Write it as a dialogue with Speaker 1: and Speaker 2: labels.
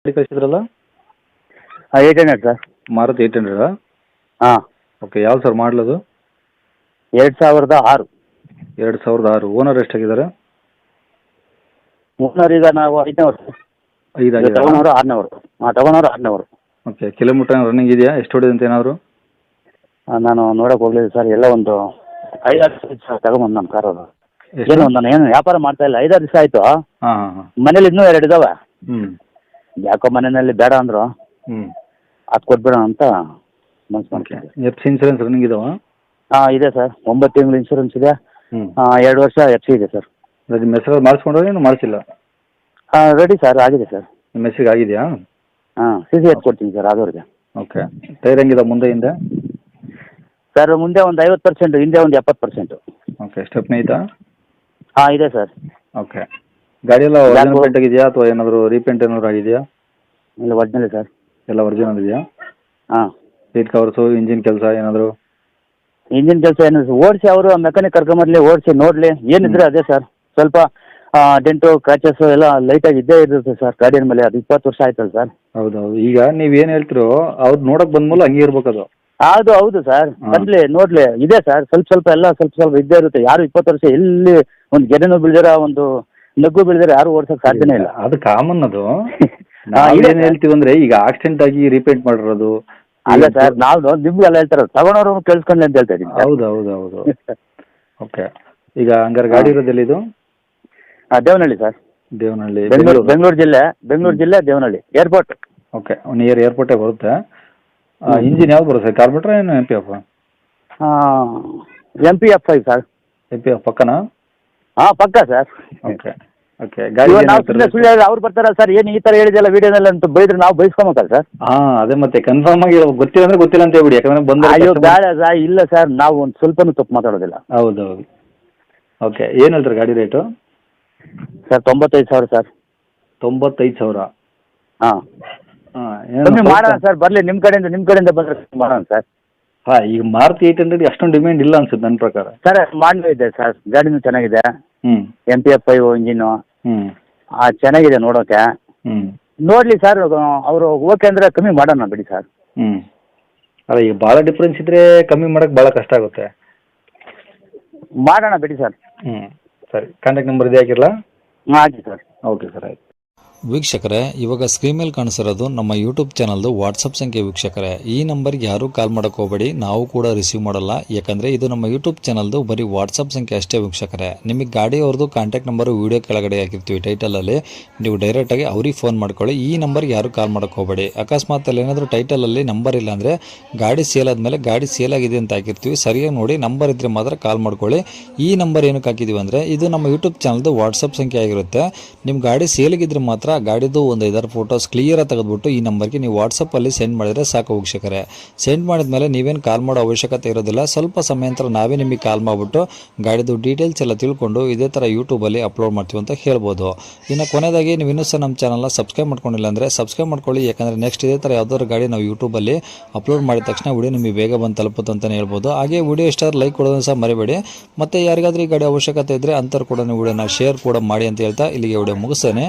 Speaker 1: ಗಾಡಿ ಕಳಿಸಿದ್ರಲ್ಲ
Speaker 2: 800 ಸರ್.
Speaker 1: ಮಾರುತಿ 800
Speaker 2: ಹಾಂ,
Speaker 1: ಓಕೆ. ಯಾವ ಸರ್ ಮಾಡಲದು?
Speaker 2: 2006.
Speaker 1: 2006. ಓನರ್ ಎಷ್ಟಾಗಿದ್ದಾರೆ?
Speaker 2: ಓನರ್ ಈಗ ನಾವು 5ನೇ ವರ್ಷ.
Speaker 1: 5 ಆಗಿದೆ.
Speaker 2: ತಗೊಂಡವರು 6ನೇ ವರ್ಷ. ತಗೊಂಡವರು 6ನೇ ವರ್ಷ.
Speaker 1: ಓಕೆ. ಕಿಲೋಮೀಟರ್ ರನ್ನಿಂಗ್ ಇದೆಯಾ? ಎಷ್ಟು ಹೊಡಿದೆ ಅಂತ ಏನಾದ್ರು?
Speaker 2: ನಾನು ನೋಡೋಕೆ ಹೋಗಲಿಲ್ಲ ಸರ್. ಎಲ್ಲ ಒಂದು 5-6 ದಿವಸ ತಗೊಂಬಂದು ನಾನು ಕಾರ್ ಅದು.
Speaker 1: ಎಷ್ಟು?
Speaker 2: ನಾನು ಏನು ವ್ಯಾಪಾರ ಮಾಡ್ತಾ ಇಲ್ಲ. 5-6 ದಿವಸ ಆಯಿತು.
Speaker 1: ಹಾಂ ಹಾಂ ಹಾಂ.
Speaker 2: ಮನೇಲಿ ಇನ್ನೂ 2 ಇದಾವೆ.
Speaker 1: ಹ್ಞೂ
Speaker 2: ಯಾಕೋ ಮನೆಯಲ್ಲಿ ಬೇಡ ಅಂದರು.
Speaker 1: ಹ್ಞೂ
Speaker 2: ಅದು ಕೊಟ್ಬಿಡೋಣ ಅಂತ ಮನ್ಸು
Speaker 1: ಓಕೆ.
Speaker 2: ಮಾಡ್ತೀನಿ.
Speaker 1: ಎಫ್ ಸಿ ಇನ್ಸೂರೆನ್ಸ್ ರನ್ನಿಂಗ್ ಇದಾವಾ?
Speaker 2: ಹಾಂ, ಇದೆ ಸರ್. 9 ತಿಂಗಳು ಇನ್ಶೂರೆನ್ಸ್ ಇದೆ.
Speaker 1: ಹ್ಞೂ
Speaker 2: 2 ವರ್ಷ ಎಫ್ ಸಿ ಇದೆ ಸರ್.
Speaker 1: ನಿಮ್ಮ ಹೆಸರಲ್ಲಿ ಮಾಡಿಸ್ಕೊಂಡ್ರೆ ಏನು ಮಾಡಿಸಿಲ್ಲ?
Speaker 2: ರೆಡಿ ಸರ್, ಆಗಿದೆ ಸರ್.
Speaker 1: ನಿಮ್ಮ ಹೆಸರಿಗೆ ಆಗಿದೆಯಾ?
Speaker 2: ಹಾಂ, CC ಎತ್ ಕೊಡ್ತೀನಿ ಸರ್ ಆದವ್ರಿಗೆ.
Speaker 1: ಓಕೆ. ಟೈರ್ ಹೆಂಗಿದೆ ಮುಂದೆ ಹಿಂದೆ?
Speaker 2: ಸರ್ ಮುಂದೆ ಒಂದು 50%, ಹಿಂದೆ ಒಂದು 70%.
Speaker 1: ಓಕೆ. ಸ್ಟೆಪ್ನಿ ಐತಾ?
Speaker 2: ಹಾಂ, ಇದೆ ಸರ್.
Speaker 1: ಓಕೆ. ಗಾಡಿ ಎಲ್ಲ ಒರಿಜಿನಲ್
Speaker 2: ಯಾಕೋ-
Speaker 1: ಪೇಂಟ್ ಆಗಿದೆಯಾ ಅಥವಾ ಏನಾದರೂ ರೀಪೇಂಟ್ ಏನಾದರೂ ಆಗಿದೆಯಾ?
Speaker 2: ಇಲ್ಲ, ಒರಿಜಿನಲ್ ಸರ್.
Speaker 1: ಎಲ್ಲ ಒರಿಜಿನಲ್ ಇದೆಯಾ?
Speaker 2: ಹಾಂ,
Speaker 1: ಸೀಟ್ ಕವರ್ಸು, ಇಂಜಿನ್ ಕೆಲಸ ಏನಾದರೂ?
Speaker 2: ಇಂಜಿನ್ ಕೆಲಸ ಏನು ಓಡಿಸಿ ಅವರು ಮೆಕ್ಯಾನಿಕ್ ಕರ್ಕೊಂಬರ್ಲಿ, ಓಡಿಸಿ ನೋಡಲಿ, ಏನಿದ್ರೆ ಅದೇ ಸರ್. ಸ್ವಲ್ಪ ಡೆಂಟು ಕ್ರ್ಯಾಚಸ್ಸು ಎಲ್ಲ ಲೈಟಾಗಿ ಇದ್ದೇ ಇರುತ್ತೆ ಸರ್ ಗಾಡಿಯ ಮೇಲೆ. ಅದು 20 ವರ್ಷ ಆಯ್ತಲ್ಲ ಸರ್.
Speaker 1: ಹೌದೌದು. ಈಗ ನೀವು ಏನು ಹೇಳ್ತಿರೋ ಅವ್ರು ನೋಡೋಕೆ ಬಂದ್ಮೇಲೆ ಹಂಗೆ ಇರ್ಬೇಕು ಅದು.
Speaker 2: ಹೌದು ಸರ್. ಬಂದ್ಲಿ ನೋಡ್ಲಿ, ಇದೆ ಸರ್. ಸ್ವಲ್ಪ ಎಲ್ಲ ಸ್ವಲ್ಪ ಇದ್ದೇ ಇರುತ್ತೆ. ಯಾರು 20 ವರ್ಷ ಎಲ್ಲಿ ಒಂದು ಗೆರೆನೂ ಬೀಳ್ದಿರ, ಒಂದು ನಗ್ಗು ಬೀಳ್ದಿರ ಯಾರು ಓಡ್ಸೋಕೆ ಸಾಧ್ಯನೇ ಇಲ್ಲ.
Speaker 1: ಅದು ಕಾಮನ್ ಅದು.
Speaker 2: ಇದೆ
Speaker 1: ನಾವೇನು
Speaker 2: ಸರ್.
Speaker 1: ಹೇಳ್ತೀವಿ ಅಂದ್ರೆ ಈಗ ಆಕ್ಸಿಡೆಂಟ್ ಆಗಿ ರೀಪೇಂಟ್ ಮಾಡಿರೋದು.
Speaker 2: ಅಲ್ಲ ಸರ್, ನಾವು ನಿಮ್ಗೆಲ್ಲ ಹೇಳ್ತಾರ ತಗೊಂಡವ್ರು ಕೇಳಿಸ್ಕೊಂಡ್ಲಿ ಅಂತ ಹೇಳ್ತಾ ಇದ್ದೀನಿ.
Speaker 1: ಹೌದು ಹೌದು ಹೌದು. ಓಕೆ. ಈಗ ಹಂಗಾರೆ ಗಾಡಿ ಇರೋದು ಎಲ್ಲಿದು?
Speaker 2: ದೇವನಹಳ್ಳಿ ಸರ್.
Speaker 1: ದೇವನಹಳ್ಳಿ,
Speaker 2: ಬೆಂಗಳೂರು ಜಿಲ್ಲೆ ದೇವನಹಳ್ಳಿ ಏರ್ಪೋರ್ಟ್.
Speaker 1: ಓಕೆ. ನಿಯರ್ ಏರ್ಪೋರ್ಟೇ ಬರುತ್ತೆ. ಇಂಜಿನ್ ಯಾವ್ದು ಬರುತ್ತೆ ಸರ್? ಕಾರ್ಬೊರೇಟರ್ ಏನು MPF?
Speaker 2: MPF5 sir.
Speaker 1: MPF ಪಕ್ಕನಾ?
Speaker 2: ಹಾಂ, ಪಕ್ಕ ಸರ್.
Speaker 1: Okay okay. ಗಾಡಿ
Speaker 2: ನಾವು ಸುಳ್ಳು ಹೇಳಿದ್ರೆ ಅವ್ರು ಬರ್ತಾರ ಸರ್. ಏನು ಈ ಥರ ಹೇಳಿದೆಲ್ಲ ವಿಡಿಯೋನಲ್ಲಿ ಅಂತ ಬೈದ್ರೆ ನಾವು ಬೈಸ್ಕೊಬೇಕಲ್ಲ ಸರ್.
Speaker 1: ಹಾಂ, ಅದೇ ಮತ್ತೆ ಕನ್ಫರ್ಮ್ ಆಗಿ ಗೊತ್ತಿಲ್ಲ ಅಂದ್ರೆ ಗೊತ್ತಿಲ್ಲ ಅಂತ ಹೇಳ್ಬಿಡಿ. ಯಾಕಂದ್ರೆ ಬಂದ
Speaker 2: ಅಯ್ಯೋ ಬೇಡ ಸರ್. ಇಲ್ಲ ಸರ್, ನಾವು ಒಂದು ಸ್ವಲ್ಪನೂ ತಪ್ಪು ಮಾತಾಡೋದಿಲ್ಲ.
Speaker 1: ಹೌದೌದು. ಓಕೆ. ಏನು ಹೇಳ್ತಾರೆ ಗಾಡಿ ರೇಟು?
Speaker 2: Sir 95,000 sir.
Speaker 1: 95,000.
Speaker 2: ಹಾಂ,
Speaker 1: ಹಾಂ.
Speaker 2: ಕಮ್ಮಿ ಮಾಡೋಣ ಸರ್. ಬರಲಿ, ನಿಮ್ಮ ಕಡೆಯಿಂದ ಬಂದರೆ ಮಾಡೋಣ ಸರ್.
Speaker 1: ಹಾಂ, ಈಗ ಮಾರುತಿ 800 ಅಷ್ಟೊಂದು ಡಿಮ್ಯಾಂಡ್ ಇಲ್ಲ ಅನ್ಸುತ್ತೆ ನನ್ನ ಪ್ರಕಾರ.
Speaker 2: ಸರ್ ಮಾಡಲೂ ಇದೆ ಸರ್. ಗಾಡಿನೂ ಚೆನ್ನಾಗಿದೆ.
Speaker 1: ಹ್ಞೂ
Speaker 2: MPF5 ಇಂಜಿನ್ನು
Speaker 1: ಹ್ಞೂ
Speaker 2: ಚೆನ್ನಾಗಿದೆ ನೋಡೋಕೆ.
Speaker 1: ಹ್ಞೂ
Speaker 2: ನೋಡಲಿ ಸರ್, ಅವರು ಓಕೆ ಅಂದರೆ ಕಮ್ಮಿ ಮಾಡೋಣ ಬಿಡಿ ಸರ್.
Speaker 1: ಹ್ಞೂ ಅಲ್ಲ, ಈಗ ಭಾಳ ಡಿಫ್ರೆನ್ಸ್ ಇದ್ದರೆ ಕಮ್ಮಿ ಮಾಡೋಕ್ಕೆ ಭಾಳ ಕಷ್ಟ ಆಗುತ್ತೆ.
Speaker 2: ಮಾಡೋಣ ಬಿಡಿ ಸರ್.
Speaker 1: ಹ್ಞೂ ಸರಿ. ಕಾಂಟ್ಯಾಕ್ಟ್ ನಂಬರ್ ಇದೆ ಹಾಕಿರಲಾ?
Speaker 2: ಹಾಕಿ ಸರ್.
Speaker 1: ಓಕೆ ಸರ್, ಆಯ್ತು.
Speaker 3: ವೀಕ್ಷಕರೇ, ಇವಾಗ ಸ್ಕ್ರೀನ್ ಮೇಲೆ ಕಾಣಿಸಿರೋದು ನಮ್ಮ ಯೂಟ್ಯೂಬ್ ಚಾನಲ್ದು ವಾಟ್ಸಪ್ ಸಂಖ್ಯೆ. ವೀಕ್ಷಕರೇ, ಈ ನಂಬರ್ಗೆ ಯಾರೂ ಕಾಲ್ ಮಾಡೋಕೆ ಹೋಗಬೇಡಿ, ನಾವು ಕೂಡ ರಿಸೀವ್ ಮಾಡಲ್ಲ. ಯಾಕಂದರೆ ಇದು ನಮ್ಮ ಯೂಟ್ಯೂಬ್ ಚಾನಲ್ದು ಬರೀ ವಾಟ್ಸಪ್ ಸಂಖ್ಯೆ ಅಷ್ಟೇ. ವೀಕ್ಷಕರೇ, ನಿಮಗೆ ಗಾಡಿಯವ್ರದ್ದು ಕಾಂಟ್ಯಾಕ್ಟ್ ನಂಬರು ವೀಡಿಯೋ ಕೆಳಗಡೆ ಹಾಕಿರ್ತೀವಿ ಟೈಟಲಲ್ಲಿ. ನೀವು ಡೈರೆಕ್ಟಾಗಿ ಅವ್ರಿಗೆ ಫೋನ್ ಮಾಡ್ಕೊಳ್ಳಿ. ಈ ನಂಬರ್ಗೆ ಯಾರೂ ಕಾಲ್ ಮಾಡೋಕೆ ಹೋಗಬೇಡಿ. ಅಕಸ್ಮಾತ್ ಅಲ್ಲಿ ಏನಾದರೂ ಟೈಟಲಲ್ಲಿ ನಂಬರ್ ಇಲ್ಲ ಅಂದರೆ ಗಾಡಿ ಸೇಲ್ ಆದಮೇಲೆ ಗಾಡಿ ಸೇಲ್ ಆಗಿದೆ ಅಂತ ಹಾಕಿರ್ತೀವಿ. ಸರಿಯಾಗಿ ನೋಡಿ ನಂಬರ್ ಇದ್ದರೆ ಮಾತ್ರ ಕಾಲ್ ಮಾಡ್ಕೊಳ್ಳಿ. ಈ ನಂಬರ್ ಏನಕ್ಕೆ ಹಾಕಿದ್ದೀವಿ ಅಂದರೆ ಇದು ನಮ್ಮ ಯೂಟ್ಯೂಬ್ ಚಾನಲ್ದು ವಾಟ್ಸಪ್ ಸಂಖ್ಯೆ ಆಗಿರುತ್ತೆ. ನಿಮ್ಮ ಗಾಡಿ ಸೇಲಿಗಿದ್ರೆ ಮಾತ್ರ ಗಾಡಿದು ಒಂದು 5-6 ಫೋಟೋಸ್ ಕ್ಲಿಯರಾಗಿ ತೆಗೆದುಬಿಟ್ಟು ಈ ನಂಬರ್ಗೆ ನೀವು ವಾಟ್ಸಪ್ಪಲ್ಲಿ ಸೆಂಡ್ ಮಾಡಿದರೆ ಸಾಕು. ವೀಕ್ಷಕರೇ, ಸೆಂಡ್ ಮಾಡಿದ್ಮೇಲೆ ನೀವೇನು ಕಾಲ್ ಮಾಡೋ ಅವಶ್ಯಕತೆ ಇರೋದಿಲ್ಲ. ಸ್ವಲ್ಪ ಸಮಯ ನಂತರ ನಾವೇ ನಿಮಗೆ ಕಾಲ್ ಮಾಡಿಬಿಟ್ಟು ಗಾಡಿದು ಡೀಟೇಲ್ಸ್ ಎಲ್ಲ ತಿಳ್ಕೊಂಡು ಇದೇ ಥರ ಯೂಟ್ಯೂಬಲ್ಲಿ ಅಪ್ಲೋಡ್ ಮಾಡ್ತೀವಿ ಅಂತ ಹೇಳ್ಬೋದು. ಇನ್ನು ಕೊನೆಯದಾಗಿ ನೀವು ಇನ್ನೂ ಸಹ ನಮ್ಮ ಚಾನಲ್ನ ಸಬ್ಸ್ಕ್ರೈಬ್ ಮಾಡ್ಕೊಂಡಿಲ್ಲ ಅಂದರೆ ಸಬ್ಸ್ಕ್ರೈಬ್ ಮಾಡ್ಕೊಳ್ಳಿ. ಯಾಕಂದರೆ ನೆಕ್ಸ್ಟ್ ಇದೇ ಥರ ಯಾವ್ದಾದ್ರು ಗಾಡಿ ನಾವು ಯೂಟ್ಯೂಬಲ್ಲಿ ಅಪ್ಲೋಡ್ ಮಾಡಿದ ತಕ್ಷಣ ವಿಡಿಯೋ ನಿಮಗೆ ಬೇಗ ಬಂದು ತಲುಪುತ್ತೆ ಅಂತಲೇ ಹೇಳ್ಬೋದು. ಹಾಗೆ ವಿಡಿಯೋ ಇಷ್ಟ ಲೈಕ್ ಕೊಡೋದನ್ನು ಸಹ ಮರಿಬೇಡಿ. ಮತ್ತು ಯಾರಿಗಾದ್ರೂ ಈ ಗಾಡಿ ಅವಶ್ಯಕತೆ ಇದ್ದರೆ ಅಂಥವ್ರು ಕೂಡ ನೀವು ವಿಡಿಯೋನ ಶೇರ್ ಕೂಡ ಮಾಡಿ ಅಂತ ಹೇಳ್ತಾ ಇಲ್ಲಿಗೆ ವಿಡಿಯೋ ಮುಗಿಸ್ತೇನೆ.